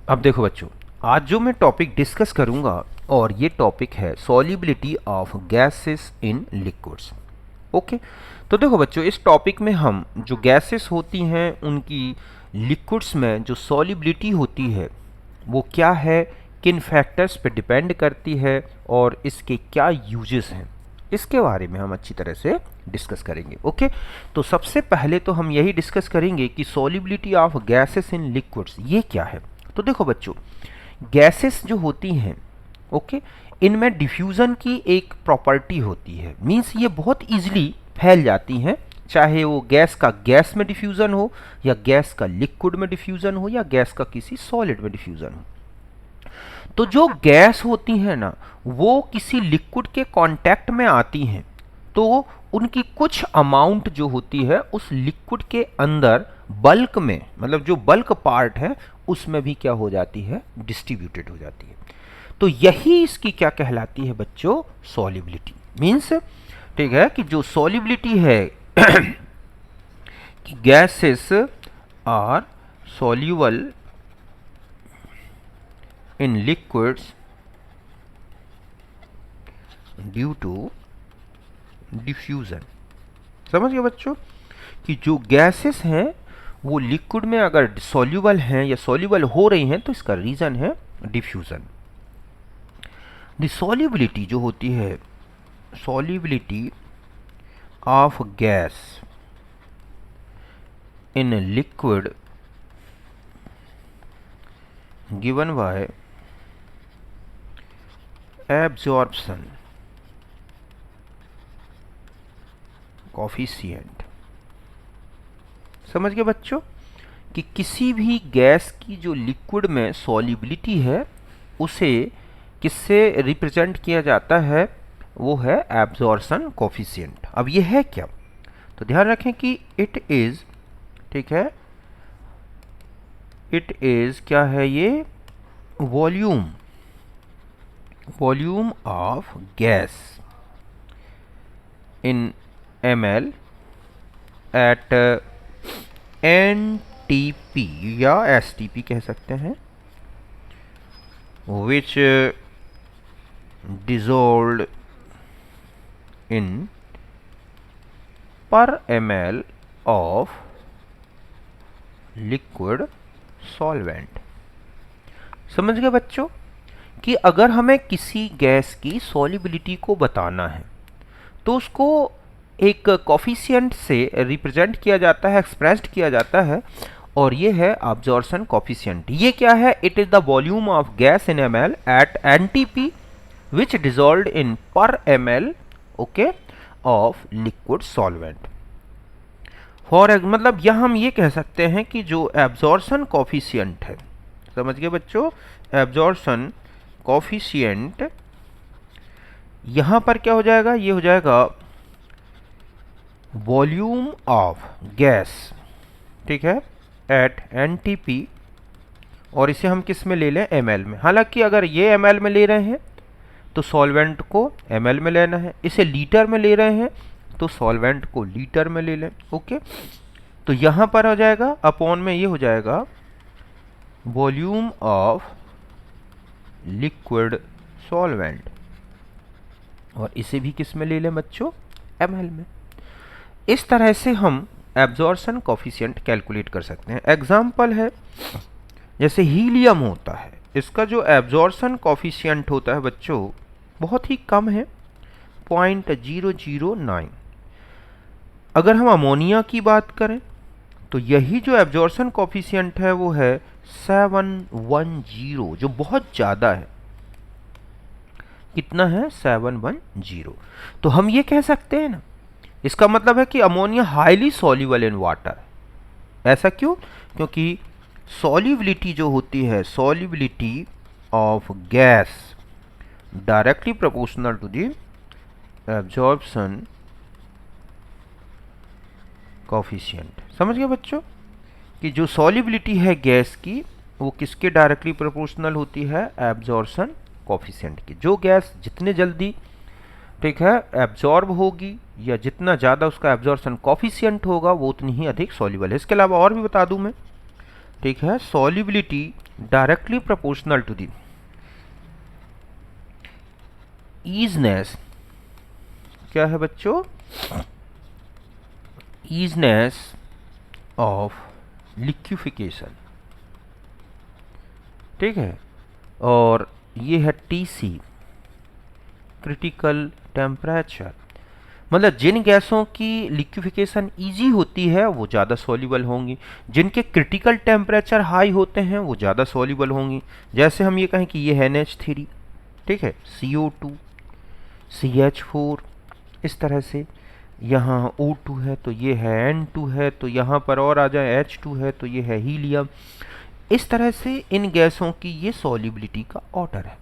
अब देखो बच्चों, आज जो मैं टॉपिक डिस्कस करूंगा और ये टॉपिक है solubility of gases in liquids. Okay, तो देखो बच्चों, इस टॉपिक में हम जो गैसेस होती हैं उनकी लिक्विड्स में जो सॉल्युबिलिटी होती है वो क्या है, किन फैक्टर्स पे डिपेंड करती है और इसके क्या यूजेस हैं, इसके बारे में हम अच्छी तरह से डिस्कस करेंगे। ओके, तो सबसे पहले तो हम यही डिस्कस करेंगे कि solubility of gases in liquids ये क्या है। तो देखो बच्चों, गैसेस जो होती हैं, ओके, इनमें डिफ्यूज़न की एक प्रॉपर्टी होती है, मींस ये बहुत इजीली फैल जाती हैं, चाहे वो गैस का गैस में डिफ्यूज़न हो या गैस का लिक्विड में डिफ्यूज़न हो या गैस का किसी सॉलिड में डिफ्यूज़न हो। तो जो गैस होती है ना, वो किसी लिक्विड के कांटेक्ट में आती हैं तो उनकी कुछ अमाउंट जो होती है उस लिक्विड के अंदर बल्क में, मतलब जो बल्क पार्ट है उसमें भी क्या हो जाती है, डिस्ट्रीब्यूटेड हो जाती है। तो यही इसकी क्या कहलाती है बच्चों, सॉल्युबिलिटी। मीन्स ठीक है कि जो सॉल्युबिलिटी है कि gases are soluble in liquids due to diffusion. समझ गए बच्चों कि जो गैसेस हैं वो लिक्विड में अगर सॉल्युबल हैं या सॉल्युबल हो रही हैं तो इसका रीज़न है डिफ्यूज़न। द सॉल्युबिलिटी जो होती है, solubility of gas in liquid given by absorption coefficient. समझ गए बच्चों कि किसी भी गैस की जो लिक्विड में सॉल्युबिलिटी है उसे किससे रिप्रेजेंट किया जाता है, वो है एब्जॉर्प्शन कोफिशिएंट। अब ये है क्या, तो ध्यान रखें कि इट इज, ठीक है, इट इज क्या है ये, volume, volume of gas in ml at NTP या STP कह सकते हैं, which dissolved in per ml of liquid solvent। समझ गए बच्चों कि अगर हमें किसी गैस की सॉल्युबिलिटी को बताना है तो उसको एक कॉफिशिएंट से रिप्रेजेंट किया जाता है, एक्सप्रेस्ड किया जाता है, और ये है अब्जॉर्प्शन कॉफिशिएंट। ये क्या है, it is the volume of gas in ml at NTP which dissolved in per ml, okay, of liquid solvent. For मतलब यह हम ये कह सकते हैं कि जो एब्जॉर्प्शन कॉफिशिएंट है, समझ गए बच्चों, एब्जॉर्प्शन कॉफिशिएंट यहां पर क्या हो जाएगा, ये हो जाएगा वॉल्यूम ऑफ गैस, ठीक है, एट NTP, और इसे हम किस में ले लें, ml में। हालांकि अगर ये ml में ले रहे हैं तो सॉल्वेंट को ml में लेना है, इसे लीटर में ले रहे हैं तो सॉल्वेंट को लीटर में ले लें। ओके, तो यहां पर हो जाएगा अपॉन में, ये हो जाएगा वॉल्यूम ऑफ लिक्विड सॉल्वेंट, और इसे भी किस में ले लें बच्चों, ml में। इस तरह से हम एब्जॉर्प्शन कॉफिशिएंट कैलकुलेट कर सकते हैं। एग्जाम्पल है, जैसे हीलियम होता है, इसका जो एब्जॉर्प्शन कॉफिशिएंट होता है बच्चों बहुत ही कम है, 0.009। अगर हम अमोनिया की बात करें तो यही जो एब्जॉर्प्शन कॉफिशिएंट है वो है 710, जो बहुत ज़्यादा है। कितना है, 710। तो हम ये कह सकते हैं ना, इसका मतलब है कि ammonia highly soluble in water. ऐसा क्यों, क्योंकि सॉल्युबिलिटी जो होती है, solubility of gas directly proportional to the absorption coefficient. समझ गए बच्चों कि जो सॉल्युबिलिटी है गैस की वो किसके डायरेक्टली प्रोपोर्शनल होती है, एब्जॉर्प्शन कोफिशिएंट की। जो गैस जितने जल्दी, ठीक है, एब्जॉर्ब होगी या जितना ज़्यादा उसका एब्जॉर्प्शन कॉफिशिएंट होगा वो उतनी ही अधिक सॉल्युबल है। इसके अलावा और भी बता दूं मैं, ठीक है, solubility directly proportional to the easiness, क्या है बच्चों, ईजनेस ऑफ लिक्विफिकेशन, ठीक है। और ये है TC, क्रिटिकल टेम्परेचर, मतलब जिन गैसों की लिक्विफिकेशन इजी होती है वो ज़्यादा सॉल्युबल होंगी, जिनके क्रिटिकल टेम्परेचर हाई होते हैं वो ज़्यादा सॉल्युबल होंगी। जैसे हम ये कहें कि ये है NH3, ठीक है, CO2, CH4, इस तरह से। यहाँ O2 है तो ये है N2 है, तो यहाँ पर और आ जाए H2 है तो ये है हीलियम। इस तरह से इन गैसों की ये सॉल्युबिलिटी का ऑर्डर है।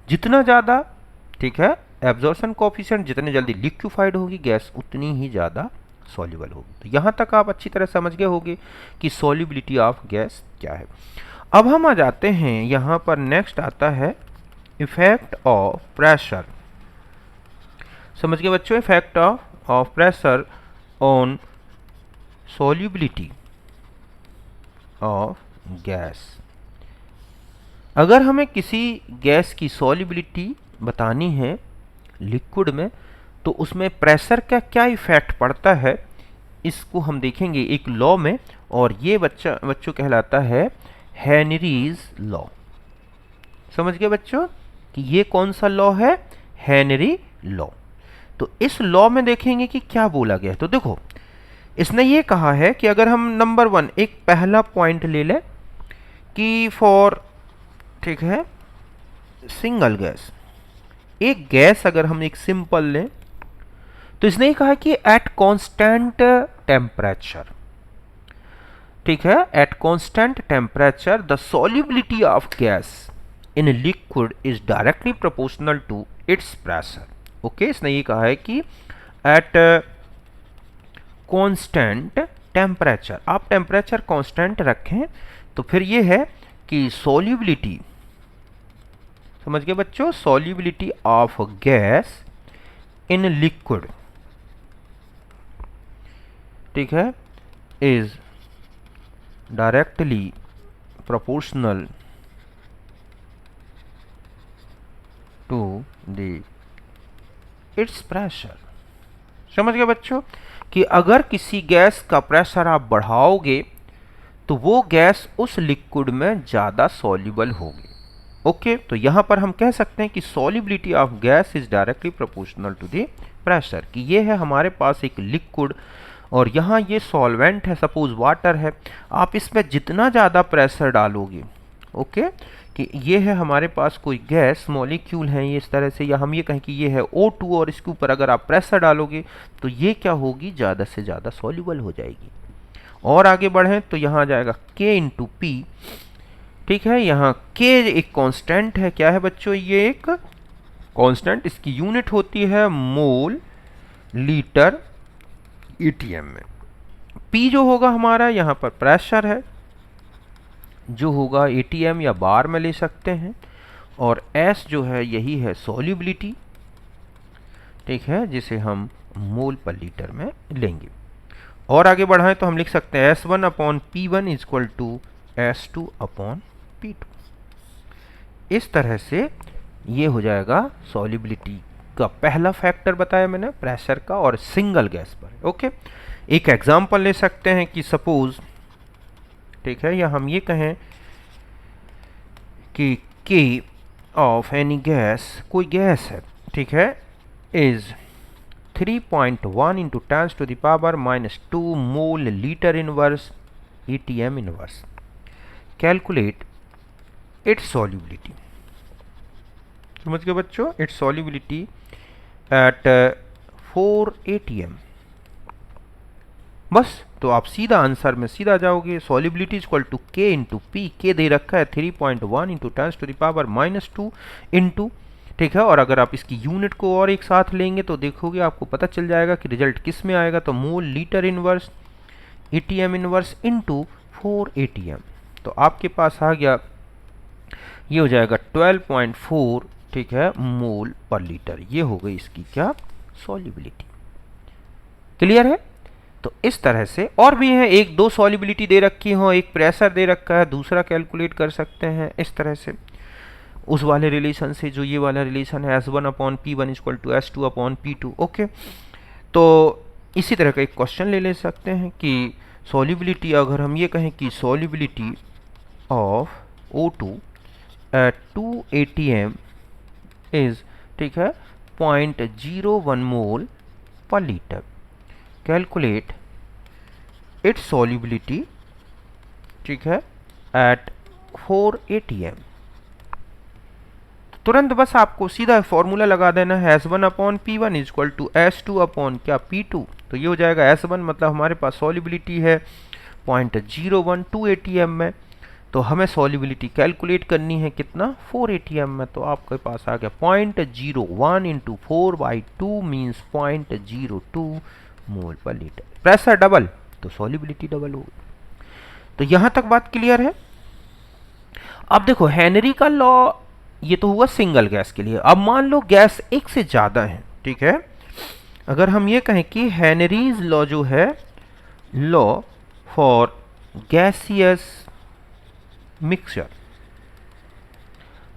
जितना ज़्यादा, ठीक है, एब्जॉर्प्शन कोएफिशिएंट, जितने जल्दी लिक्विफाइड होगी गैस उतनी ही ज़्यादा सॉल्युबल होगी। तो यहाँ तक आप अच्छी तरह समझ गए होंगे कि सॉल्युबिलिटी ऑफ गैस क्या है। अब हम आ जाते हैं यहाँ पर, नेक्स्ट आता है इफेक्ट ऑफ प्रेशर। समझ गए बच्चों, effect of pressure on solubility of gas. अगर हमें किसी गैस की सॉल्युबिलिटी बतानी है लिक्विड में तो उसमें प्रेशर का क्या इफेक्ट पड़ता है, इसको हम देखेंगे एक लॉ में, और ये बच्चों कहलाता है हेनरीज लॉ। समझ गए बच्चों कि ये कौन सा लॉ है, हेनरी लॉ। तो इस लॉ में देखेंगे कि क्या बोला गया है। तो देखो, इसने ये कहा है कि अगर हम नंबर 1 एक पहला पॉइंट ले लें कि फॉर, ठीक है, सिंगल गैस, एक गैस अगर हम एक सिंपल लें तो इसने ये कहा कि एट कांस्टेंट टेम्परेचर, ठीक है, at constant temperature the solubility of gas in liquid is directly proportional to its pressure. Okay, इसने ये कहा है कि एट कांस्टेंट टेम्परेचर, आप टेम्परेचर कांस्टेंट रखें तो फिर ये है कि सॉल्युबिलिटी, समझ गए बच्चों, solubility of gas in liquid, ठीक है, is directly proportional to the its pressure. समझ गए बच्चों कि अगर किसी गैस का प्रेशर आप बढ़ाओगे तो वो गैस उस लिक्विड में ज़्यादा सॉल्युबल होगी। ओके, तो यहाँ पर हम कह सकते हैं कि solubility of gas is directly proportional to the pressure, कि ये है हमारे पास एक लिक्विड और यहाँ ये सॉल्वेंट है, सपोज वाटर है, आप इसमें जितना ज़्यादा प्रेशर डालोगे, ओके, कि ये है हमारे पास कोई गैस मॉलिक्यूल है ये इस तरह से, या हम ये कहें कि ये है O2 और इसके ऊपर अगर आप प्रेशर डालोगे तो ये क्या होगी, ज़्यादा से ज़्यादा सॉल्युबल हो जाएगी। और आगे बढ़ें तो यहाँ आ जाएगा K इंटू P, ठीक है, यहाँ K एक कांस्टेंट है, क्या है बच्चों, ये एक कांस्टेंट, इसकी यूनिट होती है मोल लीटर ATM में। P जो होगा हमारा यहाँ पर प्रेशर है, जो होगा ATM या बार में ले सकते हैं, और S जो है यही है सॉल्युबिलिटी, ठीक है, जिसे हम मोल पर लीटर में लेंगे। और आगे बढ़ाएं तो हम लिख सकते हैं S1 upon P1 is equal to S2 upon P2। इस तरह से ये हो जाएगा सॉल्युबिलिटी का पहला फैक्टर बताया मैंने प्रेशर का और सिंगल गैस पर। ओके, एक एग्जांपल ले सकते हैं कि सपोज, ठीक है, या हम ये कहें कि K ऑफ एनी गैस, कोई गैस है, ठीक है, is 3.1 into 10 to the power -2 mole litre inverse ATM inverse. Calculate its solubility. समझ गए बच्चों, इट्स सॉल्युबिलिटी एट 4 ATM। बस, तो आप सीधा आंसर में सीधा जाओगे, solubility equal to K into P, K दे रखा है 3.1 into 10 to the power -2 into, ठीक है, और अगर आप इसकी यूनिट को और एक साथ लेंगे तो देखोगे आपको पता चल जाएगा कि रिजल्ट किस में आएगा, तो मोल litre inverse ATM inverse into 4 ATM। तो आपके पास आ गया, ये हो जाएगा 12.4, ठीक है, मोल पर लीटर। ये हो गई इसकी क्या, सॉल्युबिलिटी। क्लियर है। तो इस तरह से और भी हैं, एक दो सॉलिबिलिटी दे रखी हो, एक प्रेशर दे रखा है, दूसरा कैलकुलेट कर सकते हैं इस तरह से उस वाले रिलेशन से जो ये वाला रिलेशन है S1/P1 equal to S2/P2। Okay, तो इसी तरह का एक क्वेश्चन ले सकते हैं कि सॉलिबिलिटी, अगर हम ये कहें कि solubility of O2 at 2 atm is, ठीक है, 0.01 मोल पर लीटर, कैलकुलेट इट्स सॉलिबिलिटी, ठीक है, एट 4 atm। तुरंत बस आपको सीधा फॉर्मूला लगा देना है S1/P1 इक्वल टू S2/P2। तो ये हो जाएगा S1 मतलब हमारे पास सॉलिबिलिटी है 0.012 atm में, तो हमें सॉलिबिलिटी कैलकुलेट करनी है कितना, 4 atm में। तो आपके पास आ गया 0.01 इंटू 4/2 मीन्स 0.02 मोल पर लीटर। प्रेशर डबल तो सॉलिबिलिटी डबल होगी। तो यहां तक बात क्लियर है। अब देखो हेनरी का लॉ, ये तो हुआ सिंगल गैस के लिए। अब मान लो गैस एक से ज्यादा है, ठीक है, अगर हम ये कहें कि हेनरीज लॉ जो है, लॉ फॉर गैसियस मिक्सचर,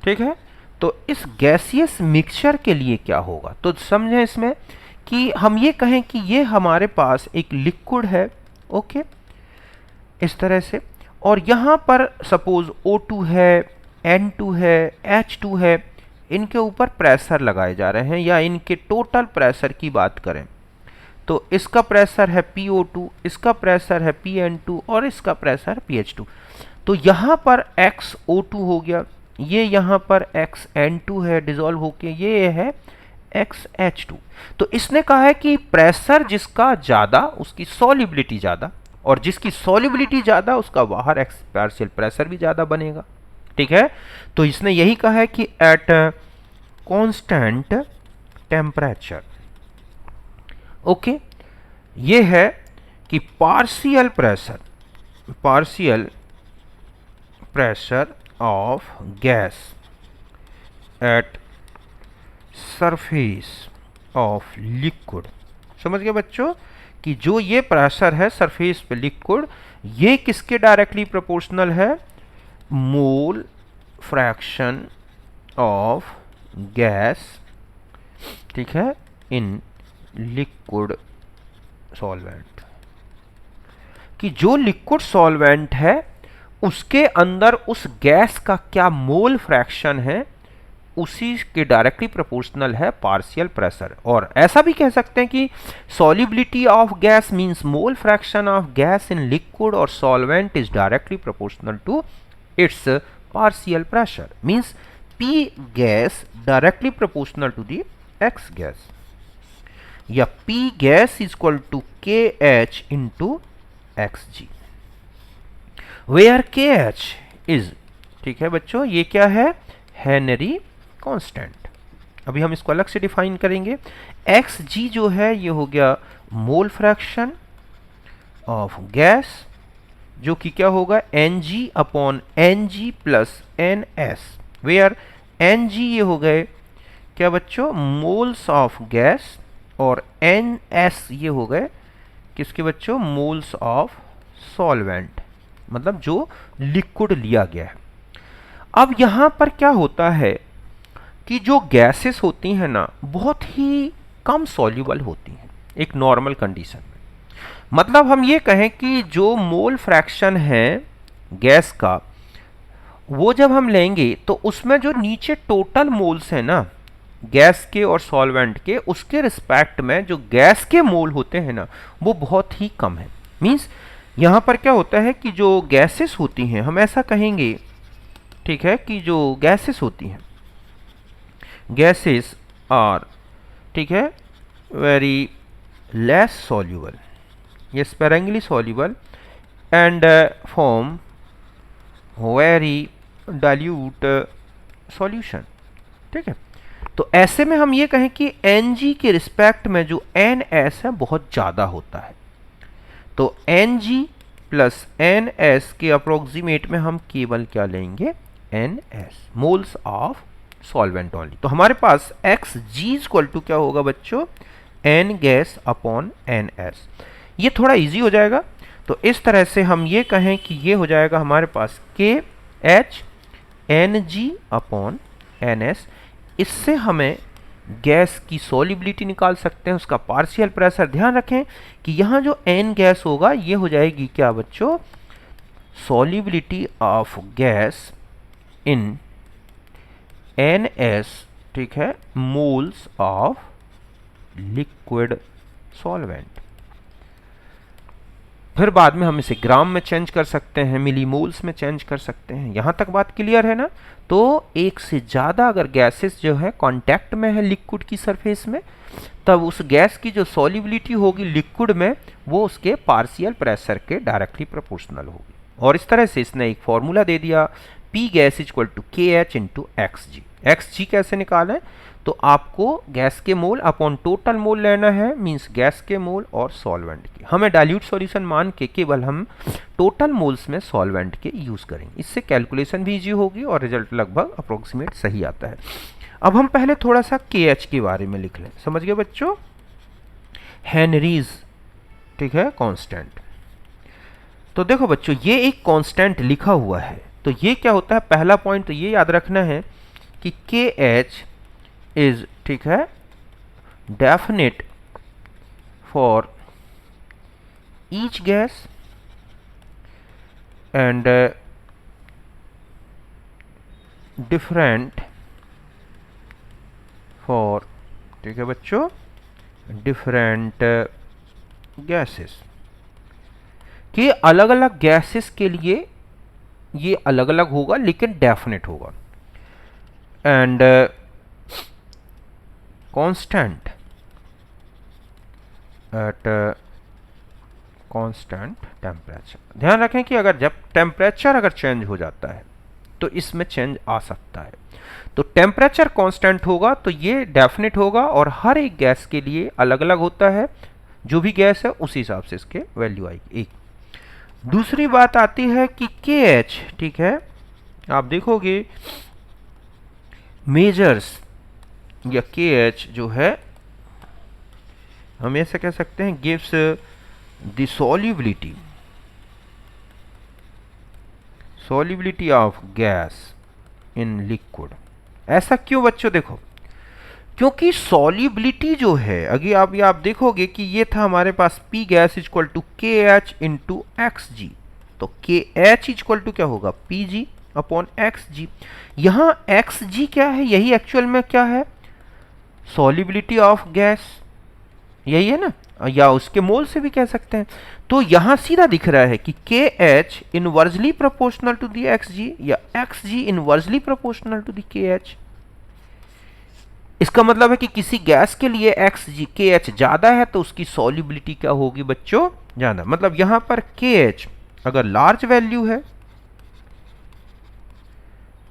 ठीक है, तो इस गैसियस मिक्सचर के लिए क्या होगा, तो समझें इसमें कि हम ये कहें कि ये हमारे पास एक लिक्विड है, ओके, इस तरह से, और यहां पर सपोज O2 है, N2 है, H2 है, इनके ऊपर प्रेशर लगाए जा रहे हैं, या इनके टोटल प्रेशर की बात करें तो इसका प्रेशर है PO2, इसका प्रेशर है PN2 और इसका प्रेशर PH2। तो यहाँ पर XO2 हो गया, ये यहाँ पर XN2 है, डिजोल्व होके ये है XH2। तो इसने कहा है कि प्रेशर जिसका ज़्यादा उसकी सॉलिबिलिटी ज़्यादा, और जिसकी सॉलिबिलिटी ज़्यादा उसका बाहर पार्शियल प्रेशर भी ज़्यादा बनेगा, ठीक है। तो इसने यही कहा है कि एट कांस्टेंट टेम्परेचर, ओके, ये है कि partial pressure of gas at surface of liquid. समझ गए बच्चों कि जो ये प्रेशर है सरफेस पे लिक्विड, ये किसके डायरेक्टली प्रोपोर्शनल है, मोल फ्रैक्शन ऑफ गैस, ठीक है, इन लिक्विड सॉल्वेंट, कि जो लिक्विड सॉल्वेंट है उसके अंदर उस गैस का क्या मोल फ्रैक्शन है, उसी के डायरेक्टली प्रोपोर्शनल है पार्शियल प्रेशर। और ऐसा भी कह सकते हैं कि solubility of gas means mole fraction of gas in liquid और solvent is directly proportional to its partial pressure, means P gas directly proportional to the X gas, या P gas is equal to KH into XG, where KH is, ठीक है बच्चों, ये क्या है, Henry constant. अभी हम इसको अलग से डिफाइन करेंगे। Xg जो है ये हो गया मोल फ्रैक्शन ऑफ गैस, जो कि क्या होगा Ng/Ng plus NS, where Ng ये हो गए क्या बच्चों, मोल्स ऑफ गैस, और NS ये हो गए किसके बच्चों, मोल्स ऑफ सॉल्वेंट, मतलब जो लिक्विड लिया गया है। अब यहां पर क्या होता है कि जो गैसेस होती हैं ना बहुत ही कम सॉल्युबल होती हैं एक नॉर्मल कंडीशन में। मतलब हम ये कहें कि जो मोल फ्रैक्शन है गैस का, वो जब हम लेंगे तो उसमें जो नीचे टोटल मोल्स हैं ना गैस के और सॉल्वेंट के, उसके रिस्पेक्ट में जो गैस के मोल होते हैं ना वो बहुत ही कम है। मींस यहाँ पर क्या होता है कि जो गैसेस होती हैं, हम ऐसा कहेंगे, ठीक है, कि जो गैसेस होती हैं, गैसेस आर, ठीक है, वेरी लेस सॉल्युबल, ये sparingly soluble and form very dilute solution, ठीक है। तो ऐसे में हम ये कहें कि Ng के रिस्पेक्ट में जो NS है बहुत ज़्यादा होता है, तो Ng प्लस NS के अप्रोक्सीमेट में हम केवल क्या लेंगे, NS, moles of solvent only. तो हमारे पास Xg इक्वल टू क्या होगा बच्चों, N गैस अपॉन NS। ये थोड़ा इजी हो जाएगा। तो इस तरह से हम ये कहें कि ये हो जाएगा हमारे पास KHNG/NS। इससे हमें गैस की सॉल्युबिलिटी निकाल सकते हैं, उसका पार्शियल प्रेशर। ध्यान रखें कि यहाँ जो N गैस होगा ये हो जाएगी क्या बच्चों, solubility of gas in NS, ठीक है, मोल्स ऑफ लिक्विड सॉल्वेंट। फिर बाद में हम इसे ग्राम में चेंज कर सकते हैं, मिलीमोल्स में चेंज कर सकते हैं। यहां तक बात क्लियर है ना। तो एक से ज़्यादा अगर गैसेस जो है कांटेक्ट में है लिक्विड की सरफेस में, तब उस गैस की जो सॉल्युबिलिटी होगी लिक्विड में वो उसके पार्शियल प्रेशर के डायरेक्टली प्रोपोर्शनल होगी। और इस तरह से इसने एक फॉर्मूला दे दिया, P gas equal to KH into XG। XG कैसे निकालें, तो आपको गैस के मोल अपॉन टोटल मोल लेना है, मींस गैस के मोल और सॉल्वेंट के। हमें डाइल्यूट सॉल्यूशन मान के केवल हम टोटल मोल्स में सॉल्वेंट के यूज करेंगे, इससे कैलकुलेशन भी इजी होगी और रिजल्ट लगभग अप्रोक्सीमेट सही आता है। अब हम पहले थोड़ा सा KH के बारे में लिख लें। समझ गए बच्चों, हेनरीज, ठीक है, कांस्टेंट। तो देखो बच्चों ये एक कांस्टेंट लिखा हुआ है, तो ये क्या होता है, पहला पॉइंट तो ये याद रखना है कि KH इज, ठीक है, definite for each gas and different for, ठीक है बच्चों, डिफरेंट गैसेस। कि अलग अलग गैसेस के लिए ये अलग अलग होगा लेकिन डेफिनेट होगा। And constant eight constant temperature. ध्यान रखें कि अगर जब टेम्परेचर अगर चेंज हो जाता है तो इसमें चेंज आ सकता है। तो टेम्परेचर कांस्टेंट होगा तो ये डेफिनेट होगा और हर एक गैस के लिए अलग अलग होता है, जो भी गैस है उस हिसाब से इसके वैल्यू आएगी। एक दूसरी बात आती है कि KH, ठीक है, आप देखोगे मेजर्स या KH जो है हम ऐसा कह सकते हैं gives the solubility of gas in liquid. ऐसा क्यों बच्चों, देखो क्योंकि सॉल्युबिलिटी जो है, अगर आप देखोगे कि ये था हमारे पास P gas equal to KH into XG, तो KH इक्वल टू क्या होगा, PG अपॉन XG। यहाँ XG क्या है, यही एक्चुअल में क्या है, सॉल्युबिलिटी ऑफ गैस, यही है ना, या उसके मोल से भी कह सकते हैं। तो यहां सीधा दिख रहा है कि KH inversely proportional to the XG या XG inversely proportional to the KH। इसका मतलब है कि किसी गैस के लिए KH ज्यादा है तो उसकी सॉल्युबिलिटी क्या होगी बच्चों, ज्यादा। मतलब यहां पर KH अगर लार्ज वैल्यू है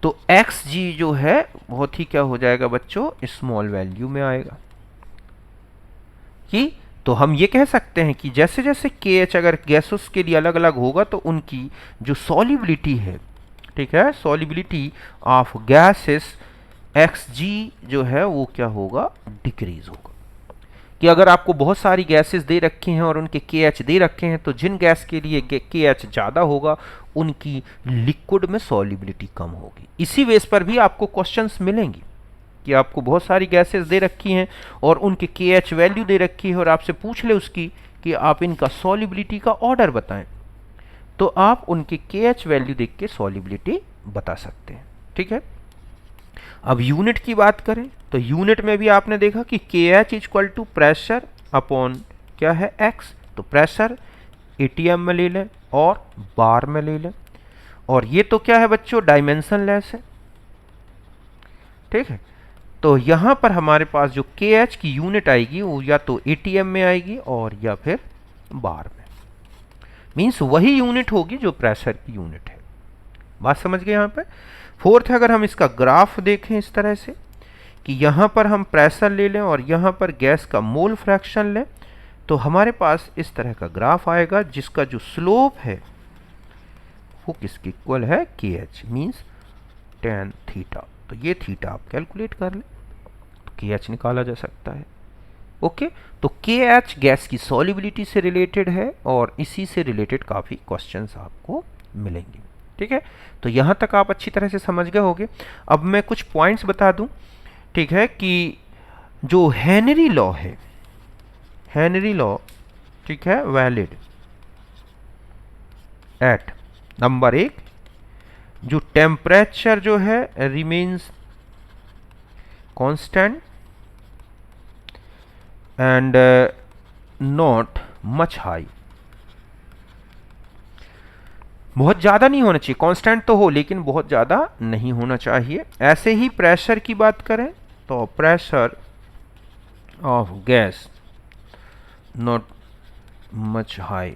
तो XG जो है बहुत ही क्या हो जाएगा बच्चों, स्मॉल वैल्यू में आएगा। कि तो हम ये कह सकते हैं कि जैसे जैसे KH अगर गैसेस के लिए अलग अलग होगा तो उनकी जो सॉल्युबिलिटी है, ठीक है, सॉल्युबिलिटी ऑफ गैसेस XG जो है वो क्या होगा, डिक्रीज होगा। कि अगर आपको बहुत सारी गैसेस दे रखी हैं और उनके KH दे रखे हैं तो जिन गैस के लिए KH ज़्यादा होगा उनकी लिक्विड में सॉल्युबिलिटी कम होगी। इसी बेस पर भी आपको क्वेश्चंस मिलेंगी कि आपको बहुत सारी गैसेस दे रखी हैं और उनके KH वैल्यू दे रखी है और आपसे पूछ ले उसकी कि आप इनका सॉल्युबिलिटी का ऑर्डर बताएं, तो आप उनके KH वैल्यू देख के सॉल्युबिलिटी बता सकते हैं। ठीक है, अब यूनिट की बात करें तो यूनिट में भी आपने देखा कि KH equal to pressure upon क्या है X, तो प्रेशर ATM में ले लें और बार में ले लें। और ये तो क्या है बच्चों, डायमेंशन लेस है। ठीक है, तो यहाँ पर हमारे पास जो KH की यूनिट आएगी वो या तो ATM में आएगी और या फिर बार में, मीन्स वही यूनिट होगी जो प्रेशर की यूनिट है। बात समझ गए यहाँ पे। फोर्थ, अगर हम इसका ग्राफ देखें इस तरह से कि यहाँ पर हम प्रेशर ले लें और यहाँ पर गैस का मोल फ्रैक्शन लें, तो हमारे पास इस तरह का ग्राफ आएगा जिसका जो स्लोप है वो किसके इक्वल है, KH, मीन्स tan थीटा। तो ये थीटा आप कैलकुलेट कर लें तो KH निकाला जा सकता है। ओके, तो KH गैस की सॉल्युबिलिटी से रिलेटेड है और इसी से रिलेटेड काफ़ी क्वेश्चंस आपको मिलेंगे। ठीक है, तो यहाँ तक आप अच्छी तरह से समझ गए होंगे। अब मैं कुछ पॉइंट्स बता दूं, ठीक है, कि जो हेनरी लॉ है, हेनरी लॉ, ठीक है, वैलिड एट नंबर 1, जो टेम्परेचर जो है remains constant and not much high, बहुत ज़्यादा नहीं होना चाहिए, कांस्टेंट तो हो लेकिन बहुत ज़्यादा नहीं होना चाहिए। ऐसे ही प्रेशर की बात करें तो pressure of gas not much high,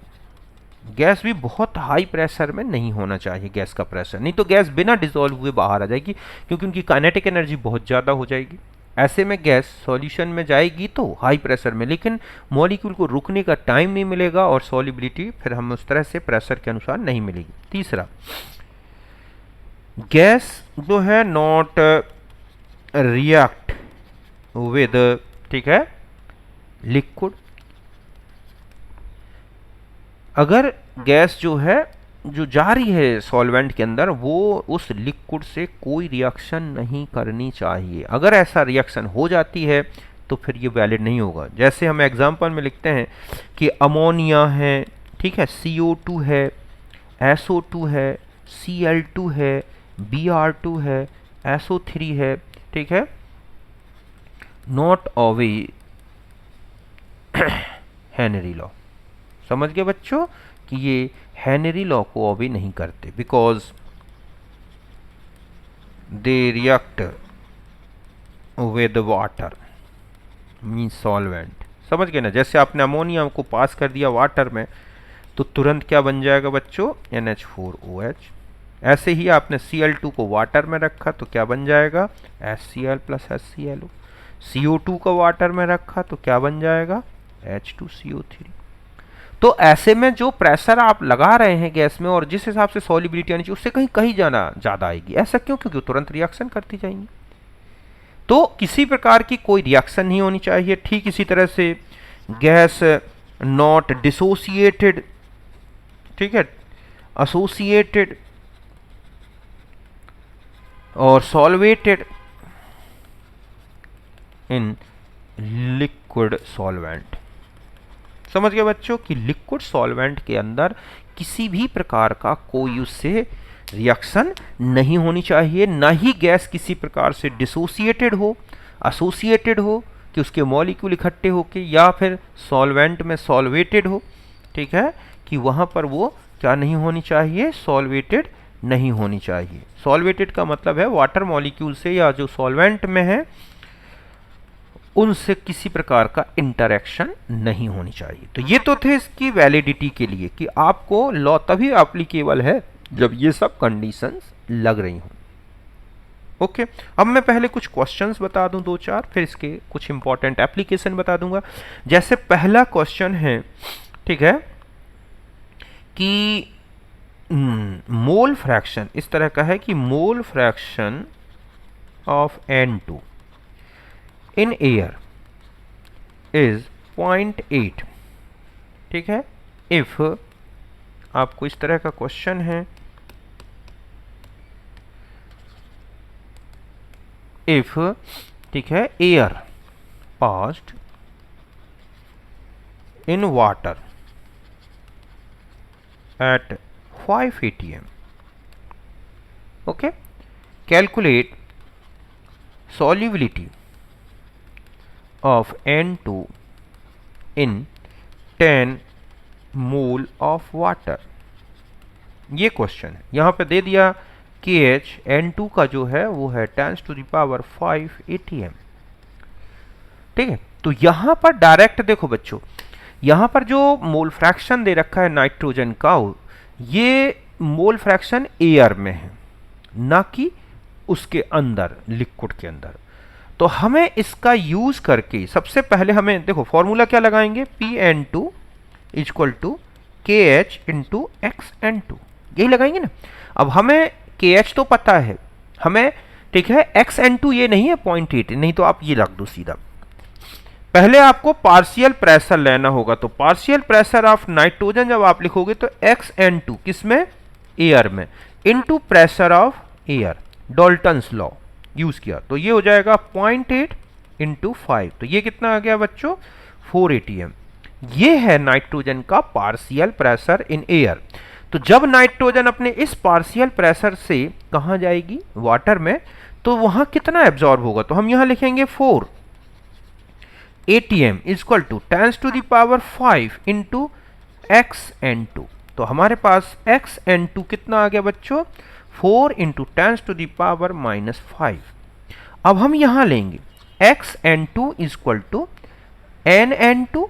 gas भी बहुत हाई प्रेशर में नहीं होना चाहिए गैस का प्रेशर, नहीं तो गैस बिना डिसॉल्व हुए बाहर आ जाएगी क्योंकि उनकी काइनेटिक एनर्जी बहुत ज़्यादा हो जाएगी। ऐसे में गैस सॉल्यूशन में जाएगी तो हाई प्रेशर में, लेकिन मॉलिक्यूल को रुकने का टाइम नहीं मिलेगा और सॉल्युबिलिटी फिर हम उस तरह से प्रेशर के अनुसार नहीं मिलेगी। तीसरा, गैस जो है नॉट रिएक्ट विद, ठीक है, लिक्विड। अगर गैस जो है जो जा रही है सॉल्वेंट के अंदर वो उस लिक्विड से कोई रिएक्शन नहीं करनी चाहिए। अगर ऐसा रिएक्शन हो जाती है तो फिर ये वैलिड नहीं होगा। जैसे हम एग्जांपल में लिखते हैं कि अमोनिया है, ठीक है, CO2 है, SO2 है, Cl2 है, Br2 है, SO3 है, ठीक है, नॉट ऑवे हेनरी लॉ। समझ गए बच्चों कि ये हेनरी लॉ को ऑबे नहीं करते because they react with water means solvent. समझ गए ना, जैसे आपने अमोनिया को पास कर दिया वाटर में तो तुरंत क्या बन जाएगा बच्चों, NH4OH। ऐसे ही आपने Cl2 को वाटर में रखा तो क्या बन जाएगा, HCl प्लस HClO। CO2 को वाटर में रखा तो क्या बन जाएगा, H2CO3। तो ऐसे में जो प्रेशर आप लगा रहे हैं गैस में और जिस हिसाब से सॉल्युबिलिटी आनी चाहिए उससे कहीं कहीं जाना ज़्यादा आएगी। ऐसा क्यों, क्योंकि तुरंत रिएक्शन करती जाएंगी। तो किसी प्रकार की कोई रिएक्शन नहीं होनी चाहिए। ठीक इसी तरह से गैस नॉट डिसोसिएटेड, ठीक है, एसोसिएटेड और सॉल्वेटेड इन लिक्विड सॉल्वेंट। समझ गए बच्चों कि लिक्विड सॉल्वेंट के अंदर किसी भी प्रकार का कोई उससे रिएक्शन नहीं होनी चाहिए, ना ही गैस किसी प्रकार से डिसोसिएटेड हो, एसोसिएटेड हो कि उसके मॉलिक्यूल इकट्ठे होके, या फिर सॉल्वेंट में सॉल्वेटेड हो, ठीक है, कि वहाँ पर वो क्या नहीं होनी चाहिए, सॉल्वेटेड नहीं होनी चाहिए। सॉल्वेटेड का मतलब है वाटर मॉलिक्यूल से या जो सॉल्वेंट में है उनसे किसी प्रकार का इंटरेक्शन नहीं होनी चाहिए। तो ये तो थे इसकी वैलिडिटी के लिए कि आपको लॉ तभी एप्लीकेबल है जब ये सब कंडीशंस लग रही हों। ओके, अब मैं पहले कुछ क्वेश्चंस बता दूं, 2-4, फिर इसके कुछ इंपॉर्टेंट एप्लीकेशन बता दूंगा। जैसे पहला क्वेश्चन है, ठीक है, कि मोल फ्रैक्शन इस तरह का है कि मोल fraction of N2 in air is 0.8, ठीक है। इफ आपको इस तरह का क्वेश्चन है, इफ, ठीक है, air passed in water at 5 atm, okay, calculate solubility of N2 in 10 mole of water. ये क्वेश्चन है, यहां पे दे दिया KH N2 का जो है वो है 10⁵ atm, ठीक है। तो यहां पर डायरेक्ट देखो बच्चों, यहां पर जो मोल फ्रैक्शन दे रखा है नाइट्रोजन का, ये मोल फ्रैक्शन एयर में है, ना कि उसके अंदर लिक्विड के अंदर। तो हमें इसका यूज करके सबसे पहले हमें देखो फॉर्मूला क्या लगाएंगे, PN2 = KH × XN2, यही लगाएंगे ना। अब हमें KH तो पता है हमें, ठीक है, XN2 ये नहीं है 0.8, नहीं तो आप ये रख दो सीधा। पहले आपको पार्शियल प्रेशर लेना होगा। तो पार्शियल प्रेशर ऑफ नाइट्रोजन जब आप लिखोगे तो XN2 किसमें, एयर में, into pressure of air, Dalton's law use किया, तो ये हो जाएगा 0.8 इंटू 5। तो ये कितना आ गया बच्चों, 4 atm। ये है नाइट्रोजन का पार्शियल प्रेशर इन एयर। तो जब नाइट्रोजन अपने इस पार्शियल प्रेशर से कहां जाएगी, वाटर में, तो वहां कितना एब्जॉर्ब होगा, तो हम यहां लिखेंगे 4 atm equal to 10⁵ into XN2। तो हमारे पास XN2 कितना आ गया बच्चों, 4 इंटू 10⁻⁻5। अब हम यहां लेंगे XN2 equal to NN2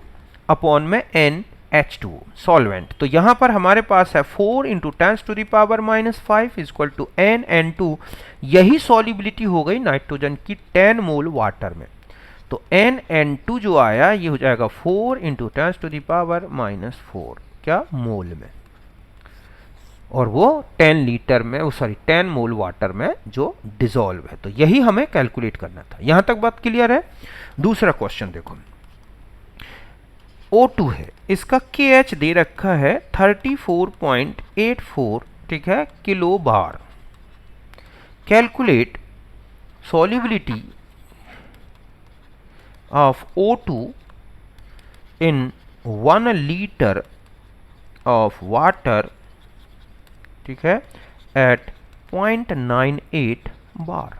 upon में NH2 सॉल्वेंट। तो यहां पर हमारे पास है 4 इंटू 10⁻⁻5 इक्वल टू NN2। यही सॉल्युबिलिटी हो गई नाइट्रोजन की 10 मोल वाटर में। तो NN2 जो आया ये हो जाएगा 4 इंटू 10⁻⁻4 क्या, मोल में, और वो 10 लीटर में, सॉरी 10 मोल वाटर में जो डिसॉल्व है। तो यही हमें कैलकुलेट करना था। यहां तक बात क्लियर है। दूसरा क्वेश्चन देखो, O2 है, इसका KH दे रखा है 34.84, ठीक है, kilo bar. Calculate solubility of O2 in 1 liter of water, ठीक है, at 0.98 बार।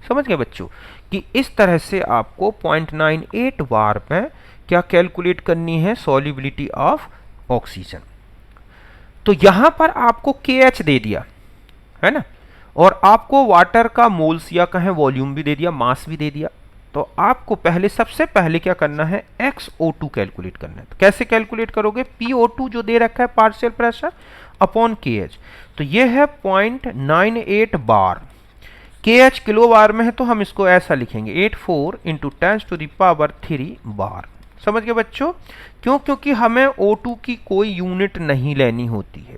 समझ गए बच्चों कि इस तरह से आपको 0.98 बार में क्या कैलकुलेट करनी है, सॉल्युबिलिटी ऑफ ऑक्सीजन। तो यहां पर आपको KH दे दिया है ना, और आपको वाटर का मोल्स या कहें वॉल्यूम भी दे दिया, मास भी दे दिया। तो आपको पहले, सबसे पहले क्या करना है, XO2 कैलकुलेट करना है। तो कैसे कैलकुलेट करोगे, PO2 जो दे रखा है पार्शियल प्रेशर अपॉन KH। तो ये है 0.98 बार, KH किलो बार में है, तो हम इसको ऐसा लिखेंगे 84 इंटू 10⁻³ बार। समझ गए बच्चों, क्यों, क्योंकि हमें O2 की कोई यूनिट नहीं लेनी होती है,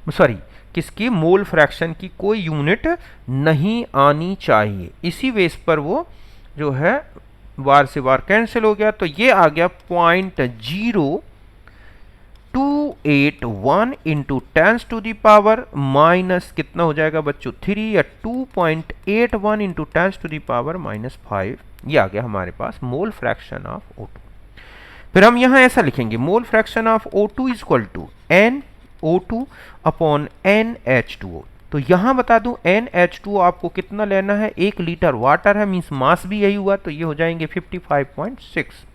सॉरी किसकी, मोल फ्रैक्शन की कोई यूनिट नहीं आनी चाहिए। इसी बेस पर वो जो है बार से बार कैंसिल हो गया। तो ये आ गया 0.0281 इंटू 10⁻⁻, कितना हो जाएगा बच्चों, 3 या 2.81 इंटू 10⁻⁻5। ये आ गया हमारे पास मोल फ्रैक्शन ऑफ O2। फिर हम यहां ऐसा लिखेंगे, mole fraction of O2 equal to NO2 upon NH2O। तो यहां बता दूं NH2 आपको कितना लेना है, 1 लीटर वाटर है, मींस मास भी यही हुआ, तो ये हो जाएंगे 55.6,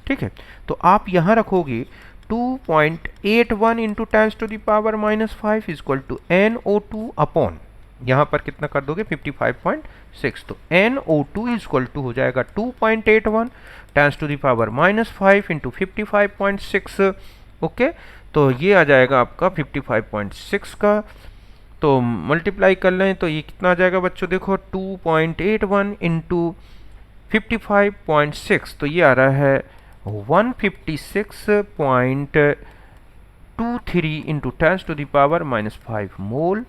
ठीक है। तो आप यहां रखोगे 2.81 into 10⁻⁻5 equal to NO2 upon, यहां पर कितना कर दोगे 55.6। तो NO2 इक्वल टू हो जाएगा 2.81 10⁻⁻5 इंटू 55.6। ओके, तो ये आ जाएगा आपका 55.6 का, तो मल्टीप्लाई कर लें तो ये कितना आ जाएगा बच्चों, देखो 2.81 इंटू 55.6, तो ये आ रहा है 156.23 इंटू 10⁻⁻5 मोल।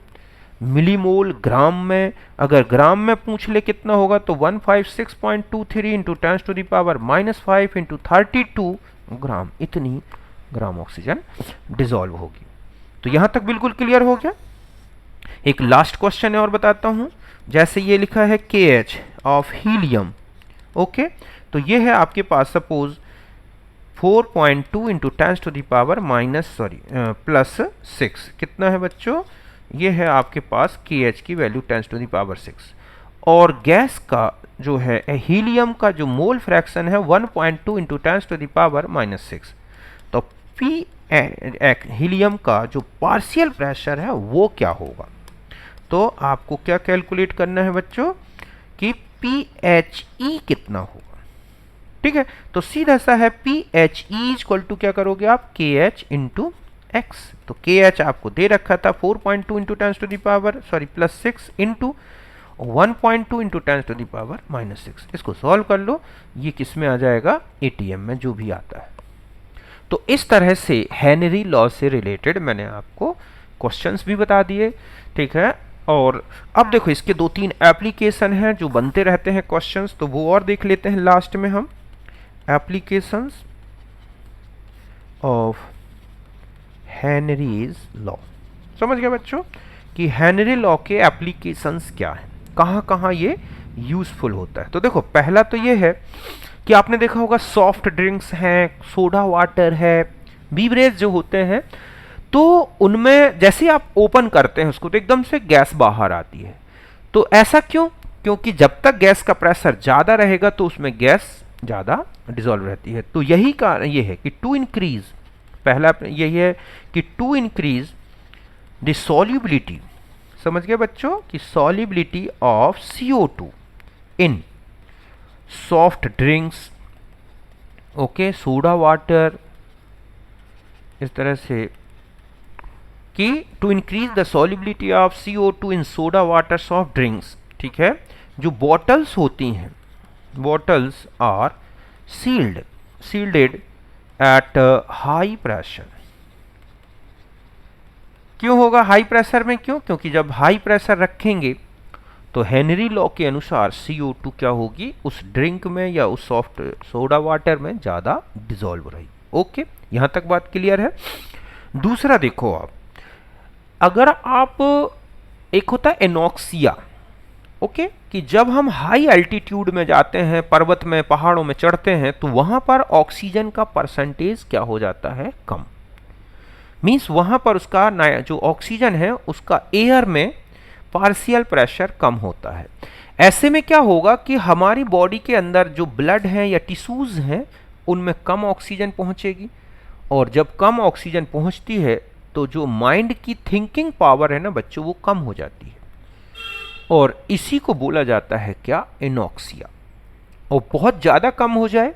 मिलीमोल ग्राम में, अगर ग्राम में पूछ ले कितना होगा, तो 156.23 इंटू 10⁻⁻5 इंटू 32 ग्राम, इतनी ग्राम ऑक्सीजन डिसॉल्व होगी। तो यहां तक बिल्कुल क्लियर हो गया। एक लास्ट क्वेश्चन है और बताता हूं, जैसे ये लिखा है KH ऑफ हीलियम। ओके, तो ये है आपके पास सपोज 4.2 इंटू 10⁻⁻6, कितना है बच्चों, ये है आपके पास KH की वैल्यू 10⁻6। और गैस का जो है हीलियम का जो मोल फ्रैक्शन है 1.2 इंटू 10⁻⁻6। तो हीलियम का जो पार्शियल प्रेशर है वो क्या होगा। तो आपको क्या कैलकुलेट करना है बच्चों कि PHE कितना होगा, ठीक है। तो सीधा सा है PHE इक्वल टू क्या करोगे आप, KH इंटू X। तो KH आपको दे रखा था 4.2 इंटू 10⁻6 इंटू 1.2 इंटू 10⁻⁻6। इसको सॉल्व कर लो, ये किस में आ जाएगा, ATM में, जो भी आता है। तो इस तरह से हेनरी लॉ से रिलेटेड मैंने आपको क्वेश्चंस भी बता दिए, ठीक है। और अब देखो इसके 2-3 एप्लीकेशन हैं जो बनते रहते हैं क्वेश्चंस, तो वो और देख लेते हैं लास्ट में हम। Applications of Henry's law. समझ गए बच्चों कि हेनरी लॉ के एप्लीकेशंस क्या है, कहाँ कहाँ ये यूजफुल होता है। तो देखो पहला तो ये है कि आपने देखा होगा सॉफ्ट ड्रिंक्स हैं, सोडा वाटर है, बीवरेज जो होते हैं, तो उनमें जैसे आप ओपन करते हैं उसको तो एकदम से गैस बाहर आती है। तो ऐसा क्यों? क्योंकि जब तक गैस का प्रेशर ज़्यादा रहेगा तो उसमें गैस ज़्यादा डिजोल्व रहती है। तो यही कारण ये है कि टू इंक्रीज, पहला यही है कि टू इंक्रीज द सॉल्युबिलिटी, समझ गए बच्चों, कि solubility of CO2 in soft drinks, okay, soda water, इस तरह से कि to increase the solubility of CO2 in soda water soft drinks, ठीक है। जो बॉटल्स होती हैं, bottles are sealed at high pressure. क्यों होगा हाई प्रेशर में? क्यों? क्योंकि जब हाई प्रेशर रखेंगे तो हेनरी लॉ के अनुसार CO2 क्या होगी, उस ड्रिंक में या उस सॉफ्ट सोडा वाटर में ज़्यादा डिजोल्व रहेगी। ओके, यहाँ तक बात क्लियर है। दूसरा देखो आप, अगर आप, एक होता है एनॉक्सिया, ओके, कि जब हम हाई एल्टीट्यूड में जाते हैं, पर्वत में, पहाड़ों में चढ़ते हैं, तो वहाँ पर ऑक्सीजन का परसेंटेज क्या हो जाता है, कम। मीन्स वहाँ पर उसका नया जो ऑक्सीजन है उसका एयर में पार्शियल प्रेशर कम होता है। ऐसे में क्या होगा कि हमारी बॉडी के अंदर जो ब्लड है या टिश्यूज हैं उनमें कम ऑक्सीजन पहुंचेगी, और जब कम ऑक्सीजन पहुंचती है तो जो माइंड की थिंकिंग पावर है ना बच्चों, वो कम हो जाती है, और इसी को बोला जाता है क्या, एनॉक्सिया। और बहुत ज़्यादा कम हो जाए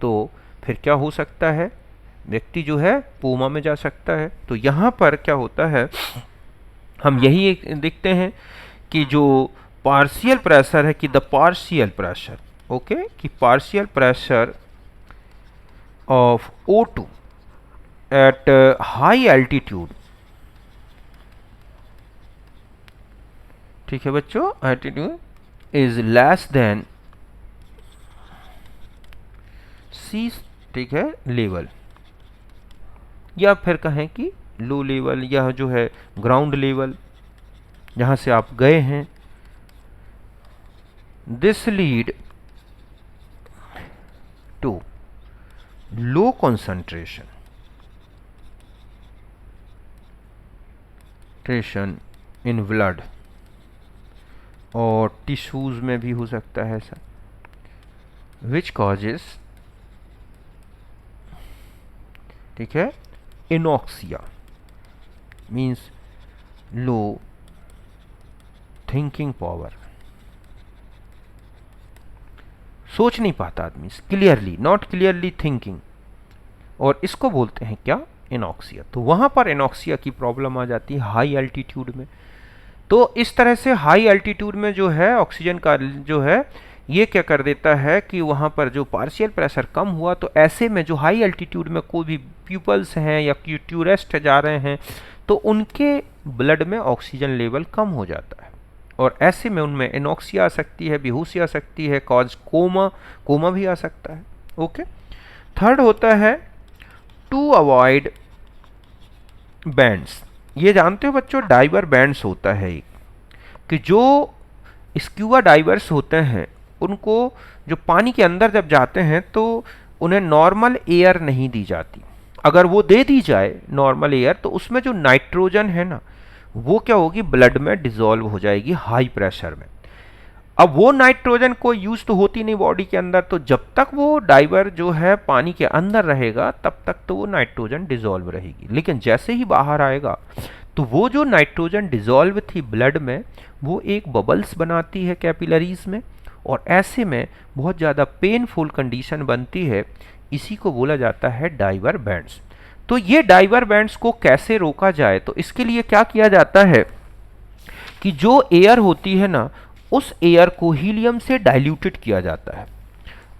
तो फिर क्या हो सकता है, व्यक्ति जो है कोमा में जा सकता है। तो यहाँ पर क्या होता है, हम यही देखते हैं कि जो पार्शियल प्रेशर है, कि द पार्शियल प्रेशर, ओके, कि partial pressure of O2 at high altitude, ठीक है बच्चों, एल्टीट्यूड इज लेस देन सी, ठीक है, लेवल, या फिर कहें कि लो लेवल, या जो है ग्राउंड लेवल जहाँ से आप गए हैं। This lead to low concentration in blood, और टिश्यूज में भी हो सकता है ऐसा, विच कॉजेस, ठीक है, anoxia, means low thinking power, सोच नहीं पाता आदमी क्लियरली, नॉट क्लियरली थिंकिंग, और इसको बोलते हैं क्या, एनॉक्सिया। तो वहाँ पर एनॉक्सिया की प्रॉब्लम आ जाती है हाई एल्टीट्यूड में। तो इस तरह से हाई एल्टीट्यूड में जो है ऑक्सीजन का जो है ये क्या कर देता है कि वहाँ पर जो पार्शियल प्रेशर कम हुआ, तो ऐसे में जो हाई एल्टीट्यूड में कोई भी पीपल्स हैं या टूरिस्ट जा रहे हैं तो उनके ब्लड में ऑक्सीजन लेवल कम हो जाता है, और ऐसे में उनमें एनॉक्सिया आ सकती है, बेहोशी आ सकती है, कॉज कोमा भी आ सकता है। ओके, थर्ड होता है टू अवॉइड बैंड्स। ये जानते हो बच्चों, डाइवर बैंड्स होता है एक, कि जो स्क्यूबा डाइवर्स होते हैं उनको जो पानी के अंदर जब जाते हैं तो उन्हें नॉर्मल एयर नहीं दी जाती। अगर वो दे दी जाए नॉर्मल एयर तो उसमें जो नाइट्रोजन है ना वो क्या होगी, ब्लड में डिसॉल्व हो जाएगी हाई प्रेशर में। अब वो नाइट्रोजन को यूज तो होती नहीं बॉडी के अंदर, तो जब तक वो डाइवर जो है पानी के अंदर रहेगा तब तक तो वो नाइट्रोजन डिसॉल्व रहेगी, लेकिन जैसे ही बाहर आएगा तो वो जो नाइट्रोजन डिसॉल्व थी ब्लड में वो एक बबल्स बनाती है कैपिलरीज में, और ऐसे में बहुत ज़्यादा पेनफुल कंडीशन बनती है। इसी को बोला जाता है डाइवर बैंड्स। तो ये डाइवर बैंड्स को कैसे रोका जाए, तो इसके लिए क्या किया जाता है कि जो एयर होती है ना उस एयर को हीलियम से डाइल्यूटेड किया जाता है।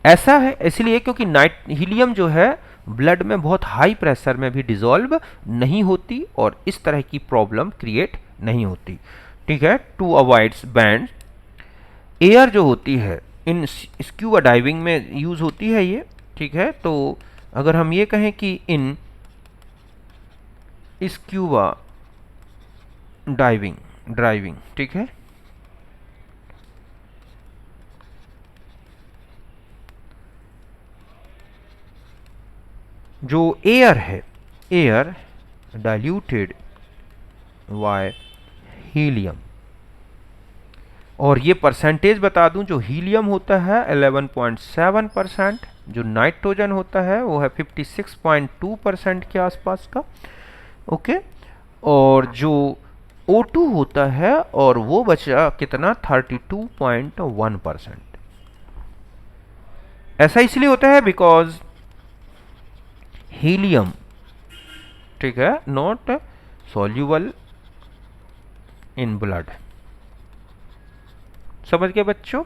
ऐसा है इसलिए क्योंकि हीलियम जो है ब्लड में बहुत हाई प्रेशर में भी डिसॉल्व नहीं होती और इस तरह की प्रॉब्लम क्रिएट नहीं होती। ठीक है, टू अवॉइड्स बैंड, एयर जो होती है इन स्क्यूबा डाइविंग में यूज होती है ये, ठीक है। तो अगर हम ये कहें कि इन स्क्यूबा ड्राइविंग, ठीक है, जो एयर है, एयर डाइल्यूटेड बाय हीलियम, और ये परसेंटेज बता दूं, जो हीलियम होता है 11.7%, जो नाइट्रोजन होता है वो है 56.2% के आसपास का, ओके। और जो O2 होता है और वो बचा कितना, 32.1%। ऐसा इसलिए होता है बिकॉज हीलियम, ठीक है, नॉट सॉल्यूबल इन ब्लड, समझ गए बच्चों,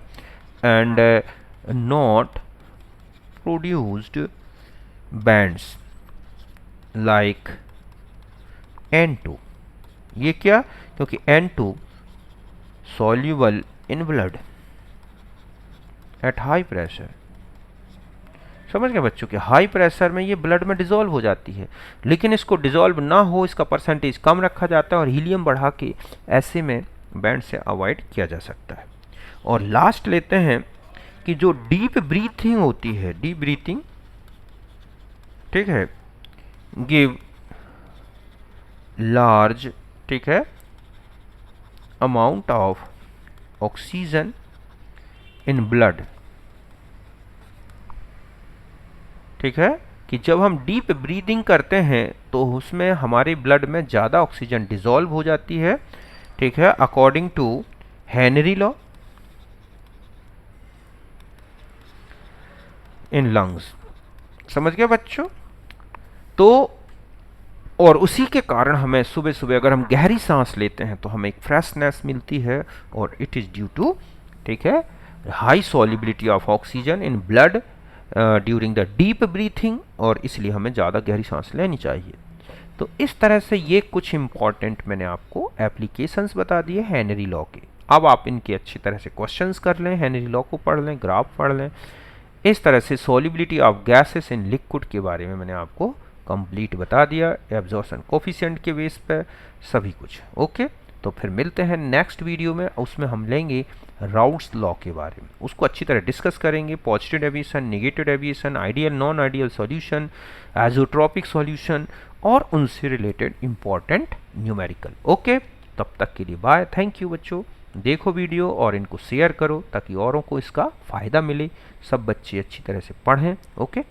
and not produced bands like N2। ये क्या, क्योंकि N2 soluble in blood eight high pressure, समझ गए बच्चों, कि हाई प्रेशर में ये ब्लड में डिसॉल्व हो जाती है, लेकिन इसको डिसॉल्व ना हो इसका परसेंटेज कम रखा जाता है और हीलियम बढ़ा के ऐसे में बैंड से अवॉइड किया जा सकता है। और लास्ट लेते हैं कि जो डीप ब्रीथिंग होती है, डीप ब्रीथिंग, ठीक है, गिव लार्ज, ठीक है, amount of oxygen in blood, ठीक है, कि जब हम डीप ब्रीदिंग करते हैं तो उसमें हमारे ब्लड में ज़्यादा ऑक्सीजन डिसॉल्व हो जाती है, ठीक है, according to Henry law in lungs, समझ गए बच्चों। तो और उसी के कारण हमें सुबह सुबह अगर हम गहरी सांस लेते हैं तो हमें एक फ्रेशनेस मिलती है, और इट इज़ ड्यू टू, ठीक है, high solubility of oxygen in blood during the deep breathing, और इसलिए हमें ज़्यादा गहरी सांस लेनी चाहिए। तो इस तरह से ये कुछ इंपॉर्टेंट मैंने आपको एप्लीकेशंस बता दिए हेनरी लॉ के। अब आप इनके अच्छी तरह से क्वेश्चंस कर लें, हेनरी लॉ को पढ़ लें, ग्राफ पढ़ लें। इस तरह से solubility of gases in liquid के बारे में मैंने आपको कंप्लीट बता दिया, एब्जॉर्प्शन कोफिशिएंट के बेस पे सभी कुछ, ओके। तो फिर मिलते हैं नेक्स्ट वीडियो में, उसमें हम लेंगे राउट्स लॉ के बारे में, उसको अच्छी तरह डिस्कस करेंगे, positive deviation, negative deviation, ideal non ideal solution, isotropic solution, और उनसे रिलेटेड इंपॉर्टेंट न्यूमेरिकल, ओके। तब तक के लिए बाय, थैंक यू बच्चों। देखो वीडियो और इनको शेयर करो ताकि औरों को इसका फ़ायदा मिले, सब बच्चे अच्छी तरह से पढ़ें, ओके।